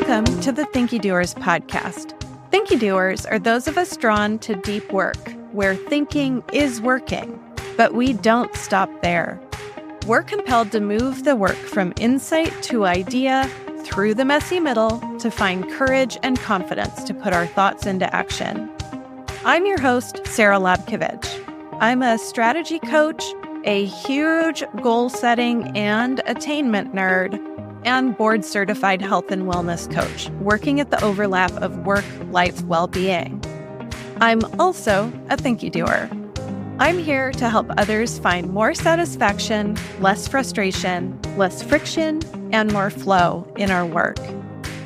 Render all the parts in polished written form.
Welcome to the Thinky Doers podcast. Thinky Doers are those of us drawn to deep work, where thinking is working, but we don't stop there. We're compelled to move the work from insight to idea, through the messy middle, to find courage and confidence to put our thoughts into action. I'm your host, Sarah Labkovich. I'm a strategy coach, a huge goal-setting and attainment nerd, and board-certified health and wellness coach, working at the overlap of work-life well-being. I'm also a Thinky Doer. I'm here to help others find more satisfaction, less frustration, less friction, and more flow in our work.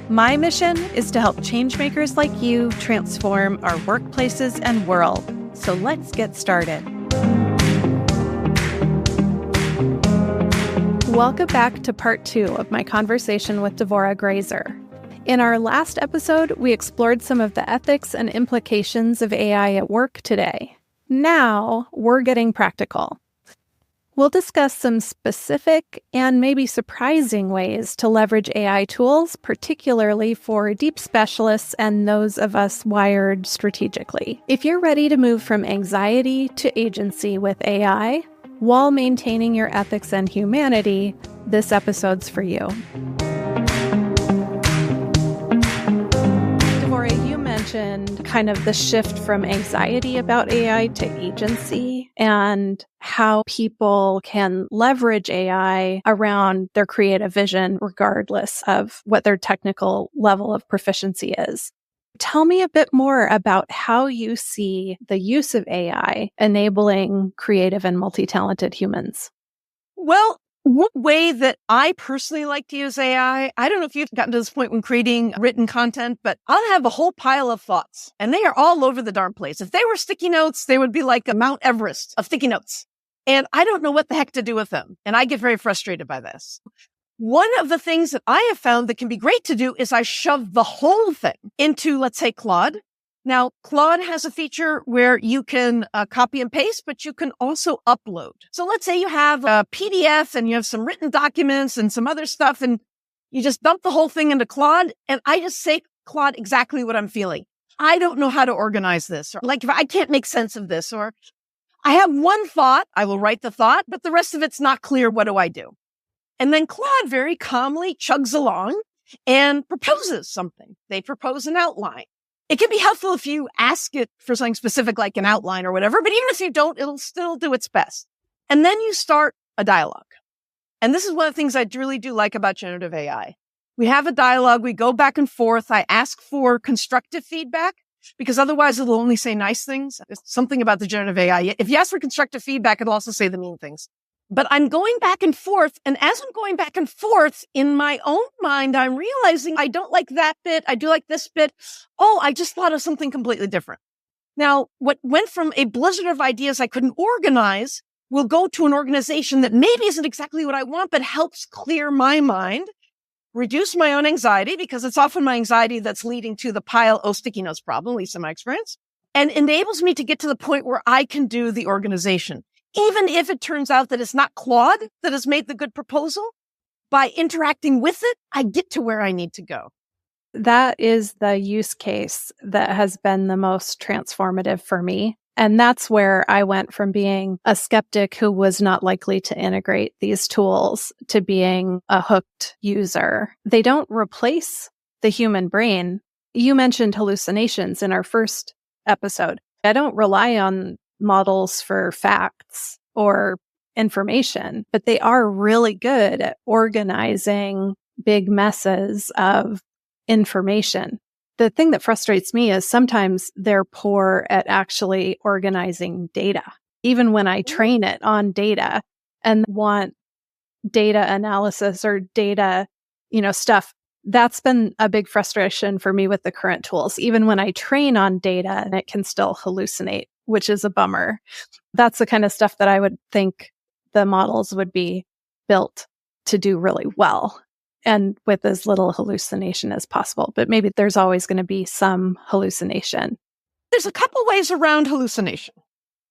My mission is to help changemakers like you transform our workplaces and world. So let's get started. Welcome back to part 2 of my conversation with Devora Grazer. In our last episode, we explored some of the ethics and implications of AI at work today. Now, we're getting practical. We'll discuss some specific and maybe surprising ways to leverage AI tools, particularly for deep specialists and those of us wired strategically. If you're ready to move from anxiety to agency with AI, while maintaining your ethics and humanity, this episode's for you. Devora, you mentioned kind of the shift from anxiety about AI to agency and how people can leverage AI around their creative vision regardless of what their technical level of proficiency is. Tell me a bit more about how you see the use of AI enabling creative and multi-talented humans. Well, one way that I personally like to use AI, I don't know if you've gotten to this point when creating written content, but I'll have a whole pile of thoughts and they are all over the darn place. If they were sticky notes, they would be like a Mount Everest of sticky notes. And I don't know what the heck to do with them. And I get very frustrated by this. One of the things that I have found that can be great to do is I shove the whole thing into, let's say, Claude. Now, Claude has a feature where you can copy and paste, but you can also upload. So let's say you have a PDF and you have some written documents and some other stuff, and you just dump the whole thing into Claude, and I just say, Claude, exactly what I'm feeling. I don't know how to organize this, or like if I can't make sense of this, or I have one thought, I will write the thought, but the rest of it's not clear. What do I do? And then Claude very calmly chugs along and proposes something. They propose an outline. It can be helpful if you ask it for something specific like an outline or whatever, but even if you don't, it'll still do its best. And then you start a dialogue. And this is one of the things I really do like about generative AI. We have a dialogue. We go back and forth. I ask for constructive feedback because otherwise it'll only say nice things. There's something about the generative AI. If you ask for constructive feedback, it'll also say the mean things. But I'm going back and forth. And as I'm going back and forth in my own mind, I'm realizing I don't like that bit. I do like this bit. Oh, I just thought of something completely different. Now, what went from a blizzard of ideas I couldn't organize will go to an organization that maybe isn't exactly what I want, but helps clear my mind, reduce my own anxiety, because it's often my anxiety that's leading to the pile, sticky notes problem, at least in my experience, and enables me to get to the point where I can do the organization. Even if it turns out that it's not Claude that has made the good proposal, by interacting with it, I get to where I need to go. That is the use case that has been the most transformative for me. And that's where I went from being a skeptic who was not likely to integrate these tools to being a hooked user. They don't replace the human brain. You mentioned hallucinations in our first episode. I don't rely on models for facts or information, but they are really good at organizing big messes of information. The thing that frustrates me is sometimes they're poor at actually organizing data. Even when I train it on data and want data analysis or data, stuff, that's been a big frustration for me with the current tools. Even when I train on data, it can still hallucinate, which is a bummer. That's the kind of stuff that I would think the models would be built to do really well and with as little hallucination as possible. But maybe there's always going to be some hallucination. There's a couple ways around hallucination,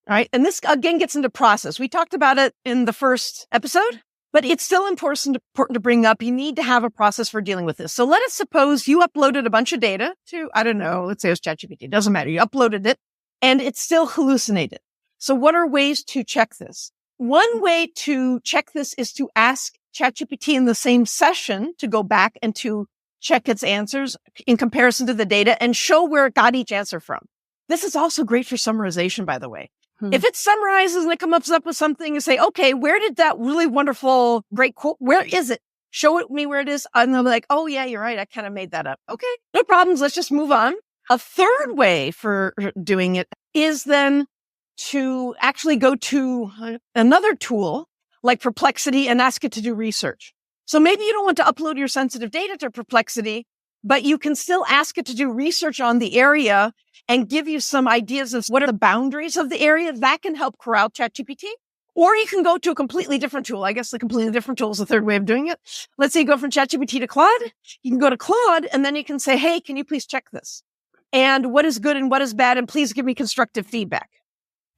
right? And this, again, gets into process. We talked about it in the first episode. But it's still important to bring up. You need to have a process for dealing with this. So let us suppose you uploaded a bunch of data to, I don't know, let's say it was ChatGPT. It doesn't matter. You uploaded it and it's still hallucinated. So what are ways to check this? One way to check this is to ask ChatGPT in the same session to go back and to check its answers in comparison to the data and show where it got each answer from. This is also great for summarization, by the way. If it summarizes and it comes up with something and say, okay, where did that really wonderful, great quote, where is it? Show it me where it is. And they'll be like, oh yeah, you're right. I kind of made that up. Okay, no problems. Let's just move on. A third way for doing it is then to actually go to another tool like Perplexity and ask it to do research. So maybe you don't want to upload your sensitive data to Perplexity, but you can still ask it to do research on the area and give you some ideas of what are the boundaries of the area. That can help corral ChatGPT. Or you can go to a completely different tool. I guess the completely different tool is the third way of doing it. Let's say you go from ChatGPT to Claude. You can go to Claude and then you can say, hey, can you please check this? And what is good and what is bad? And please give me constructive feedback.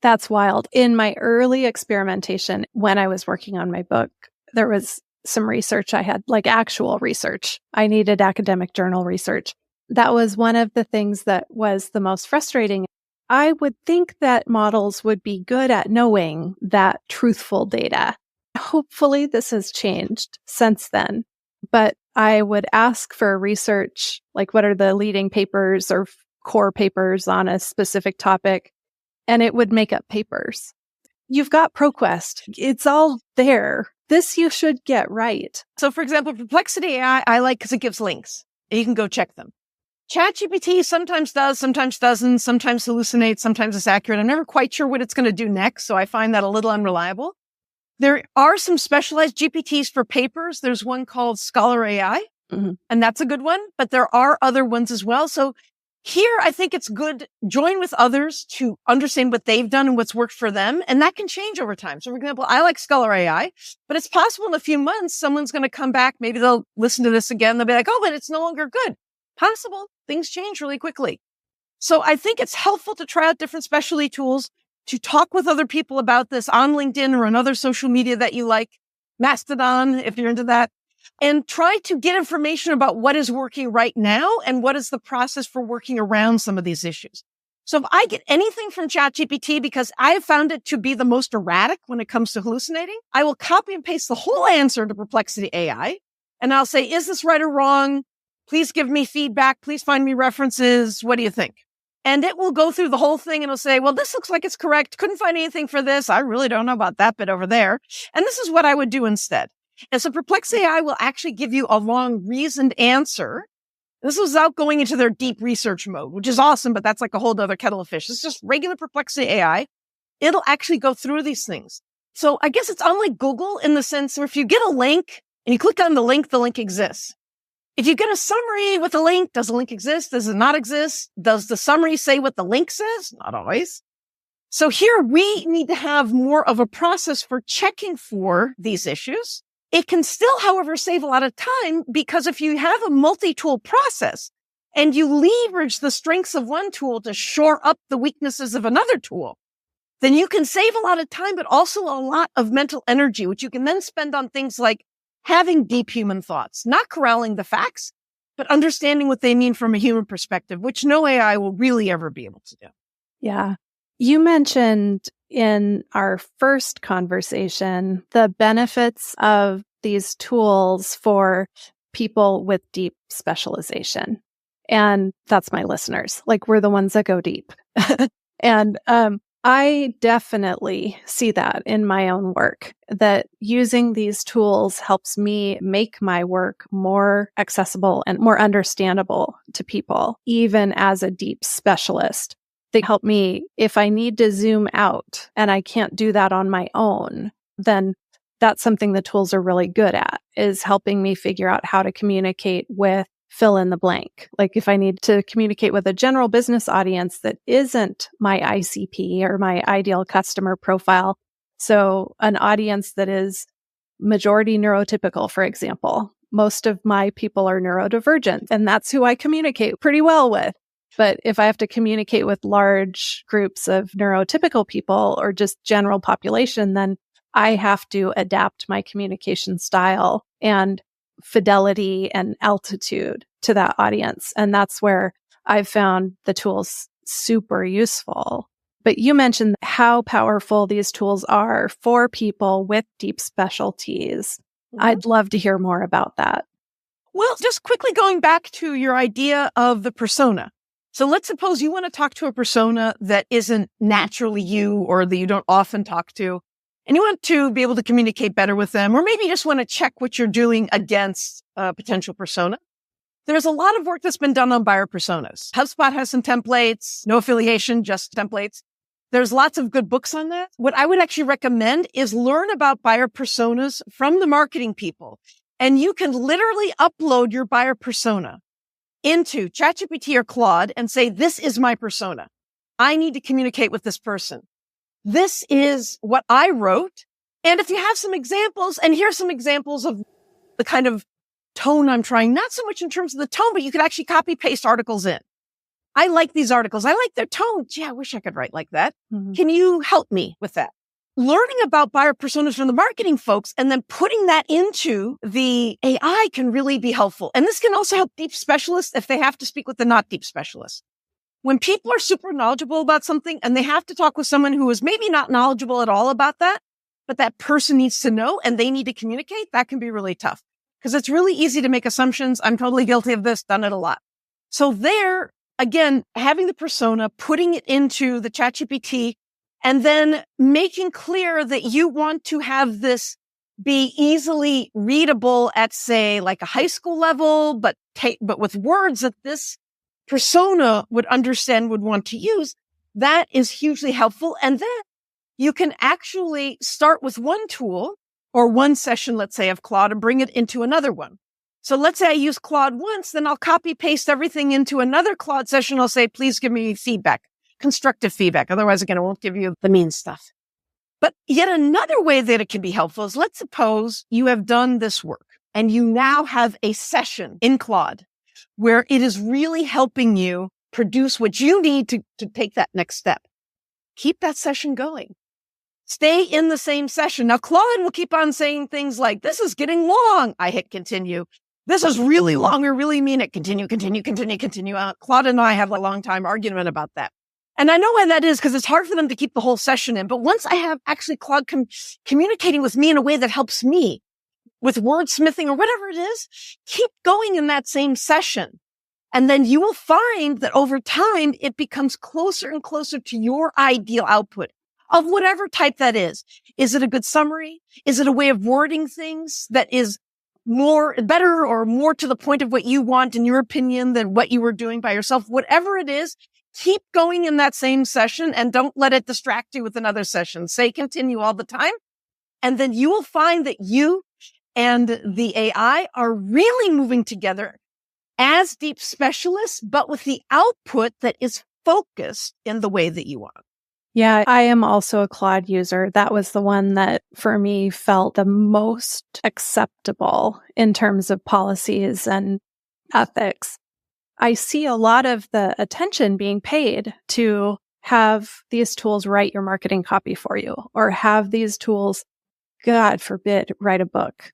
That's wild. In my early experimentation, when I was working on my book, there was some research I had, like actual research. I needed academic journal research. That was one of the things that was the most frustrating. I would think that models would be good at knowing that truthful data. Hopefully this has changed since then, but I would ask for research, like what are the leading papers or core papers on a specific topic, and it would make up papers. You've got ProQuest. It's all there. This you should get right. So for example, Perplexity AI, I like because it gives links. You can go check them. ChatGPT sometimes does, sometimes doesn't, sometimes hallucinates, sometimes it's accurate. I'm never quite sure what it's going to do next, so I find that a little unreliable. There are some specialized GPTs for papers. There's one called Scholar AI, and that's a good one, but there are other ones as well. So here, I think it's good, join with others to understand what they've done and what's worked for them, and that can change over time. So for example, I like Scholar AI, but it's possible in a few months, someone's going to come back, maybe they'll listen to this again, they'll be like, oh, but it's no longer good. Possible. Things change really quickly. So I think it's helpful to try out different specialty tools, to talk with other people about this on LinkedIn or another social media that you like, Mastodon, if you're into that, and try to get information about what is working right now and what is the process for working around some of these issues. So if I get anything from ChatGPT, because I have found it to be the most erratic when it comes to hallucinating, I will copy and paste the whole answer to Perplexity AI, and I'll say, is this right or wrong? Please give me feedback. Please find me references. What do you think? And it will go through the whole thing and it'll say, well, this looks like it's correct. Couldn't find anything for this. I really don't know about that bit over there. And this is what I would do instead. And so Perplexity AI will actually give you a long reasoned answer. This is without going into their deep research mode, which is awesome, but that's like a whole other kettle of fish. It's just regular Perplexity AI. It'll actually go through these things. So I guess it's unlike Google in the sense where if you get a link and you click on the link exists. If you get a summary with a link, does the link exist? Does it not exist? Does the summary say what the link says? Not always. So here we need to have more of a process for checking for these issues. It can still, however, save a lot of time because if you have a multi-tool process and you leverage the strengths of one tool to shore up the weaknesses of another tool, then you can save a lot of time, but also a lot of mental energy, which you can then spend on things like having deep human thoughts, not corralling the facts, but understanding what they mean from a human perspective, which no AI will really ever be able to do. Yeah. You mentioned in our first conversation the benefits of these tools for people with deep specialization. And that's my listeners. Like, we're the ones that go deep. And I definitely see that in my own work, that using these tools helps me make my work more accessible and more understandable to people, even as a deep specialist. They help me if I need to zoom out and I can't do that on my own, then that's something the tools are really good at, is helping me figure out how to communicate with fill in the blank. Like if I need to communicate with a general business audience that isn't my ICP or my ideal customer profile. So an audience that is majority neurotypical, for example. Most of my people are neurodivergent, and that's who I communicate pretty well with. But if I have to communicate with large groups of neurotypical people or just general population, then I have to adapt my communication style and fidelity and altitude to that audience. And that's where I've found the tools super useful. But you mentioned how powerful these tools are for people with deep specialties. I'd love to hear more about that. Well, just quickly going back to your idea of the persona. So let's suppose you want to talk to a persona that isn't naturally you or that you don't often talk to, and you want to be able to communicate better with them, or maybe you just want to check what you're doing against a potential persona. There's a lot of work that's been done on buyer personas. HubSpot has some templates, no affiliation, just templates. There's lots of good books on that. What I would actually recommend is learn about buyer personas from the marketing people. And you can literally upload your buyer persona into ChatGPT or Claude and say, this is my persona. I need to communicate with this person. This is what I wrote. And if you have some examples, and here's some examples of the kind of tone I'm trying, not so much in terms of the tone, but you could actually copy paste articles in. I like these articles. I like their tone. Gee, I wish I could write like that. Mm-hmm. Can you help me with that? Learning about buyer personas from the marketing folks and then putting that into the AI can really be helpful. And this can also help deep specialists if they have to speak with the not deep specialists. When people are super knowledgeable about something and they have to talk with someone who is maybe not knowledgeable at all about that, but that person needs to know and they need to communicate, that can be really tough because it's really easy to make assumptions. I'm totally guilty of this, done it a lot. So there, again, having the persona, putting it into the ChatGPT, and then making clear that you want to have this be easily readable at, say, like a high school level, but with words that this persona would understand, would want to use, that is hugely helpful. And then you can actually start with one tool or one session, let's say, of Claude and bring it into another one. So let's say I use Claude once, then I'll copy paste everything into another Claude session. I'll say, please give me feedback. Constructive feedback. Otherwise, again, I won't give you the mean stuff. But yet another way that it can be helpful is let's suppose you have done this work and you now have a session in Claude where it is really helping you produce what you need to take that next step. Keep that session going. Stay in the same session. Now, Claude will keep on saying things like, this is getting long. I hit continue. This is really long or really mean it. Continue. Claude and I have a long time argument about that. And I know why that is because it's hard for them to keep the whole session in. But once I have actually Claude communicating with me in a way that helps me with wordsmithing or whatever it is, keep going in that same session. And then you will find that over time, it becomes closer and closer to your ideal output of whatever type that is. Is it a good summary? Is it a way of wording things that is better or more to the point of what you want in your opinion than what you were doing by yourself? Whatever it is, keep going in that same session and don't let it distract you with another session. Say continue all the time. And then you will find that you and the AI are really moving together as deep specialists, but with the output that is focused in the way that you want. Yeah, I am also a Claude user. That was the one that for me felt the most acceptable in terms of policies and ethics. I see a lot of the attention being paid to have these tools write your marketing copy for you or have these tools, God forbid, write a book.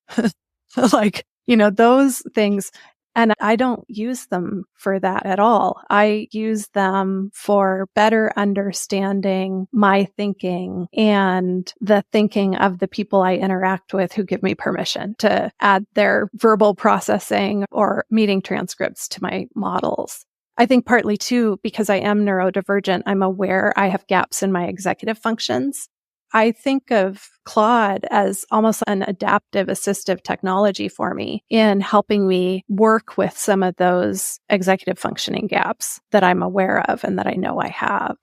Those things. And I don't use them for that at all. I use them for better understanding my thinking and the thinking of the people I interact with who give me permission to add their verbal processing or meeting transcripts to my models. I think partly too, because I am neurodivergent, I'm aware I have gaps in my executive functions. I think of Claude as almost an adaptive assistive technology for me in helping me work with some of those executive functioning gaps that I'm aware of and that I know I have.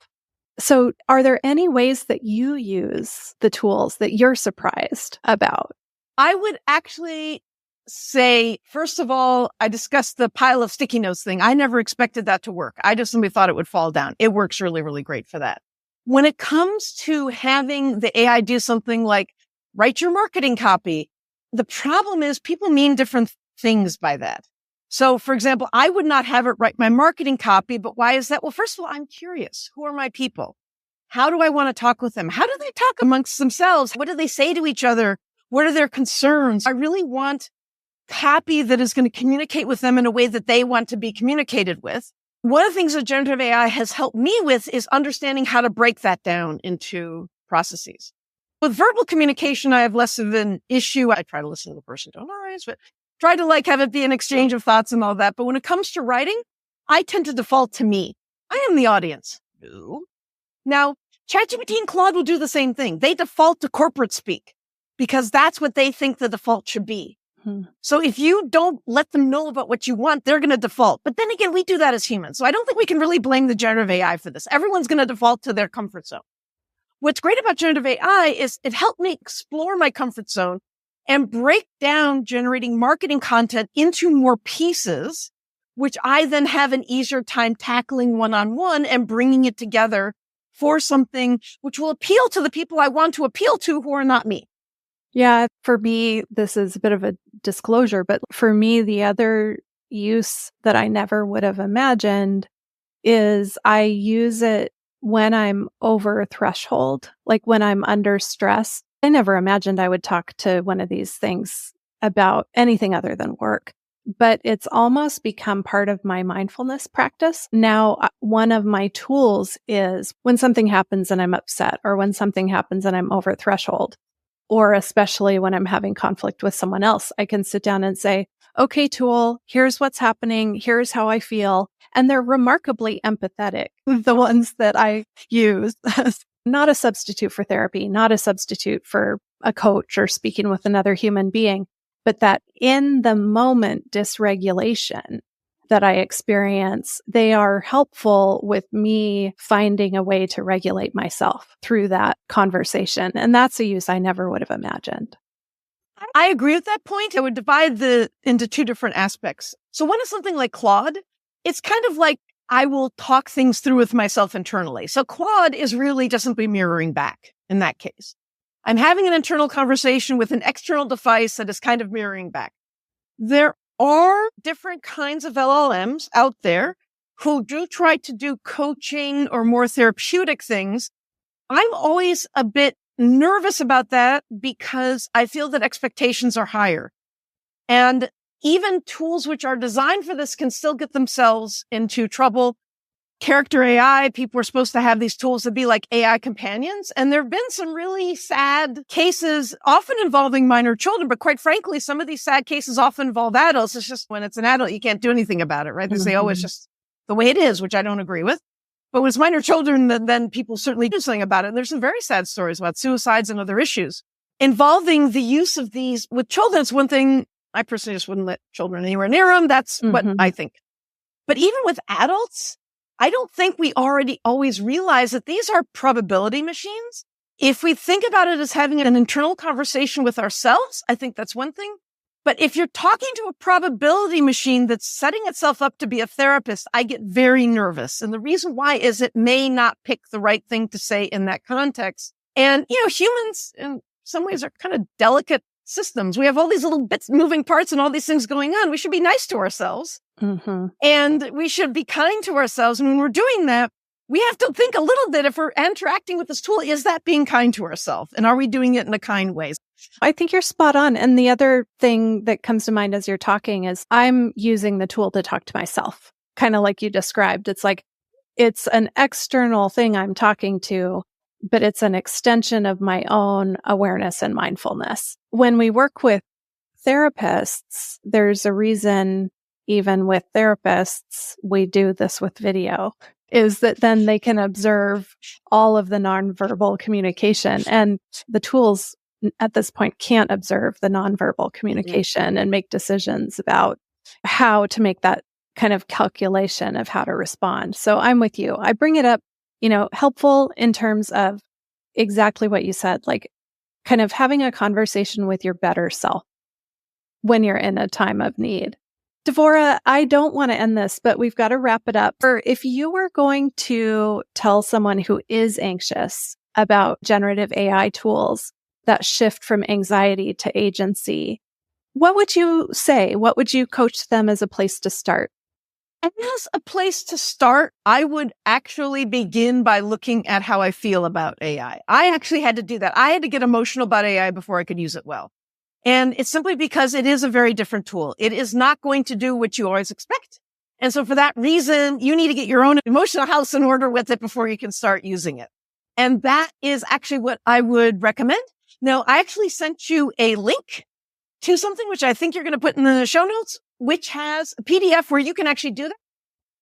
So are there any ways that you use the tools that you're surprised about? I would actually say, first of all, I discussed the pile of sticky notes thing. I never expected that to work. I just simply thought it would fall down. It works really, really great for that. When it comes to having the AI do something like write your marketing copy, the problem is people mean different things by that. So, for example, I would not have it write my marketing copy, but why is that? Well, first of all, I'm curious. Who are my people? How do I want to talk with them? How do they talk amongst themselves? What do they say to each other? What are their concerns? I really want copy that is going to communicate with them in a way that they want to be communicated with. One of the things that generative AI has helped me with is understanding how to break that down into processes. With verbal communication, I have less of an issue. I try to listen to the person, don't I? But try to have it be an exchange of thoughts and all that. But when it comes to writing, I tend to default to me. I am the audience. Now, ChatGPT and Claude will do the same thing. They default to corporate speak because that's what they think the default should be. So if you don't let them know about what you want, they're going to default. But then again, we do that as humans. So I don't think we can really blame the generative AI for this. Everyone's going to default to their comfort zone. What's great about generative AI is it helped me explore my comfort zone and break down generating marketing content into more pieces, which I then have an easier time tackling one-on-one and bringing it together for something which will appeal to the people I want to appeal to who are not me. Yeah, for me, this is a bit of a disclosure, but for me, the other use that I never would have imagined is I use it when I'm over a threshold, like when I'm under stress. I never imagined I would talk to one of these things about anything other than work, but it's almost become part of my mindfulness practice. Now, one of my tools is when something happens and I'm upset, or when something happens and I'm over a threshold, or especially when I'm having conflict with someone else, I can sit down and say, okay, tool, here's what's happening. Here's how I feel. And they're remarkably empathetic, the ones that I use. Not a substitute for therapy, not a substitute for a coach or speaking with another human being, but that in the moment dysregulation that I experience, they are helpful with me finding a way to regulate myself through that conversation. And that's a use I never would have imagined. I agree with that point. I would divide into two different aspects. So one is something like Claude. It's kind of like I will talk things through with myself internally. So Claude is really just simply mirroring back in that case. I'm having an internal conversation with an external device that is kind of mirroring back. There are different kinds of LLMs out there who do try to do coaching or more therapeutic things. I'm always a bit nervous about that because I feel that expectations are higher. And even tools which are designed for this can still get themselves into trouble. Character AI, people were supposed to have these tools to be like AI companions. And there have been some really sad cases, often involving minor children. But quite frankly, some of these sad cases often involve adults. It's just when it's an adult, you can't do anything about it, right? They say, oh, it's just the way it is, which I don't agree with. But when it's minor children, then people certainly do something about it. And there's some very sad stories about suicides and other issues involving the use of these with children. It's one thing. I personally just wouldn't let children anywhere near them. That's what I think. But even with adults, I don't think we already always realize that these are probability machines. If we think about it as having an internal conversation with ourselves, I think that's one thing. But if you're talking to a probability machine that's setting itself up to be a therapist, I get very nervous. And the reason why is it may not pick the right thing to say in that context. And, humans in some ways are kind of delicate systems. We have all these little bits, moving parts and all these things going on. We should be nice to ourselves. And we should be kind to ourselves. And when we're doing that, we have to think a little bit, if we're interacting with this tool, is that being kind to ourselves? And are we doing it in a kind way? I think you're spot on. And the other thing that comes to mind as you're talking is I'm using the tool to talk to myself, kind of like you described. It's like, it's an external thing I'm talking to, but it's an extension of my own awareness and mindfulness. When we work with therapists, there's a reason, even with therapists, we do this with video, is that then they can observe all of the nonverbal communication. And the tools at this point can't observe the nonverbal communication and make decisions about how to make that kind of calculation of how to respond. So I'm with you. I bring it up, helpful in terms of exactly what you said, like kind of having a conversation with your better self when you're in a time of need. Devora, I don't want to end this, but we've got to wrap it up. If you were going to tell someone who is anxious about generative AI tools that shift from anxiety to agency, what would you say? What would you coach them as a place to start? As a place to start, I would actually begin by looking at how I feel about AI. I actually had to do that. I had to get emotional about AI before I could use it well. And it's simply because it is a very different tool. It is not going to do what you always expect. And so for that reason, you need to get your own emotional house in order with it before you can start using it. And that is actually what I would recommend. Now, I actually sent you a link to something which I think you're going to put in the show notes, which has a PDF where you can actually do that.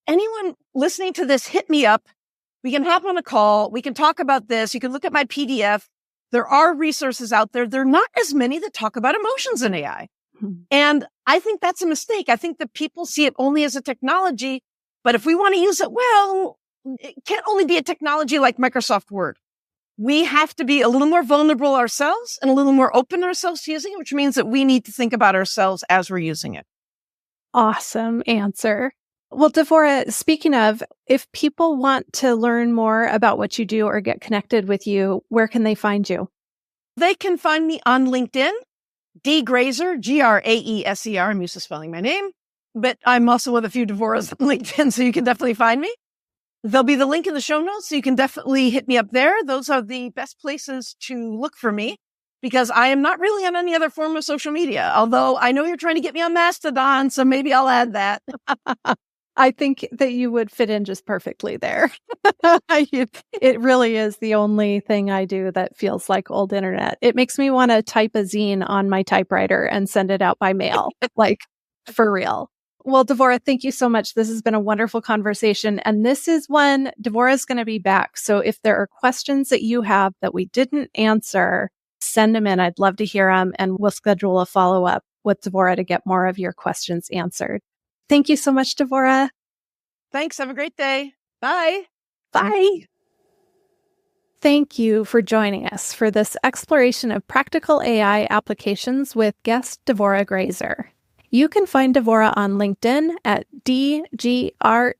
Anyone listening to this, hit me up. We can hop on a call. We can talk about this. You can look at my PDF. There are resources out there. There are not as many that talk about emotions in AI. And I think that's a mistake. I think that people see it only as a technology, but if we want to use it well, it can't only be a technology like Microsoft Word. We have to be a little more vulnerable ourselves and a little more open ourselves to using it, which means that we need to think about ourselves as we're using it. Awesome answer. Well, Devora, speaking of, if people want to learn more about what you do or get connected with you, where can they find you? They can find me on LinkedIn, D. Graeser, Graeser. I'm used to spelling my name, but I'm also with a few Devoras on LinkedIn, so you can definitely find me. There'll be the link in the show notes, so you can definitely hit me up there. Those are the best places to look for me because I am not really on any other form of social media, although I know you're trying to get me on Mastodon, so maybe I'll add that. I think that you would fit in just perfectly there. It really is the only thing I do that feels like old internet. It makes me want to type a zine on my typewriter and send it out by mail, like for real. Well, Devora, thank you so much. This has been a wonderful conversation. And this is when Devora's going to be back. So if there are questions that you have that we didn't answer, send them in. I'd love to hear them. And we'll schedule a follow-up with Devora to get more of your questions answered. Thank you so much, Devora. Thanks. Have a great day. Bye. Bye. Thank you for joining us for this exploration of practical AI applications with guest Devora Graeser. You can find Devora on LinkedIn at DGRAESER,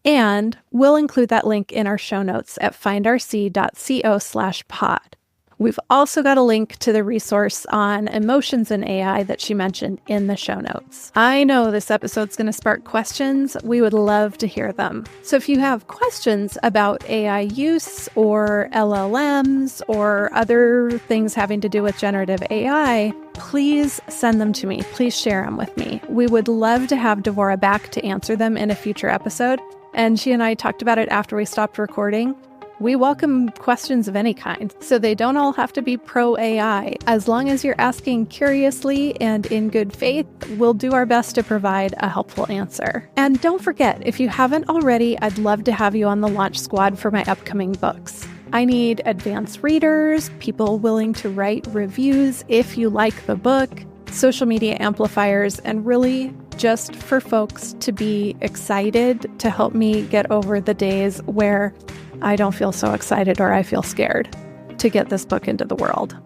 and we'll include that link in our show notes at findrc.co/pod. We've also got a link to the resource on emotions in AI that she mentioned in the show notes. I know this episode's going to spark questions. We would love to hear them. So if you have questions about AI use or LLMs or other things having to do with generative AI, please send them to me. Please share them with me. We would love to have Devora back to answer them in a future episode. And she and I talked about it after we stopped recording. We welcome questions of any kind, so they don't all have to be pro-AI. As long as you're asking curiously and in good faith, we'll do our best to provide a helpful answer. And don't forget, if you haven't already, I'd love to have you on the launch squad for my upcoming books. I need advanced readers, people willing to write reviews if you like the book, social media amplifiers, and really just for folks to be excited to help me get over the days where I don't feel so excited or I feel scared to get this book into the world.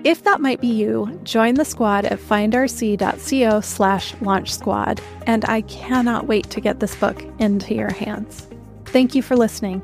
If that might be you, join the squad at findrc.co/launch squad, and I cannot wait to get this book into your hands. Thank you for listening.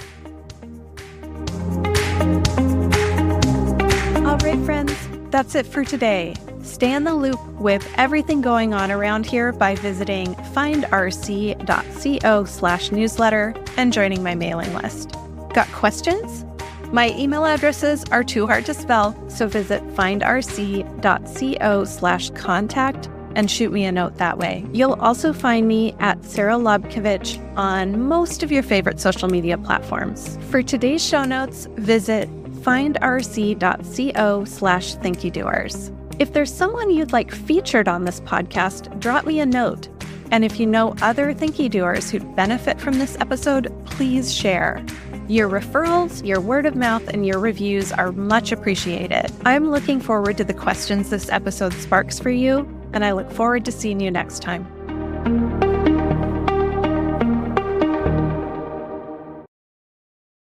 All right, friends, that's it for today. Stay in the loop with everything going on around here by visiting findrc.co/newsletter and joining my mailing list. Got questions? My email addresses are too hard to spell, so visit findrc.co/contact and shoot me a note that way. You'll also find me at Sarah Lobkovich on most of your favorite social media platforms. For today's show notes, visit findrc.co/thinkydoers. If there's someone you'd like featured on this podcast, drop me a note. And if you know other Thinky Doers who'd benefit from this episode, please share. Your referrals, your word of mouth, and your reviews are much appreciated. I'm looking forward to the questions this episode sparks for you, and I look forward to seeing you next time.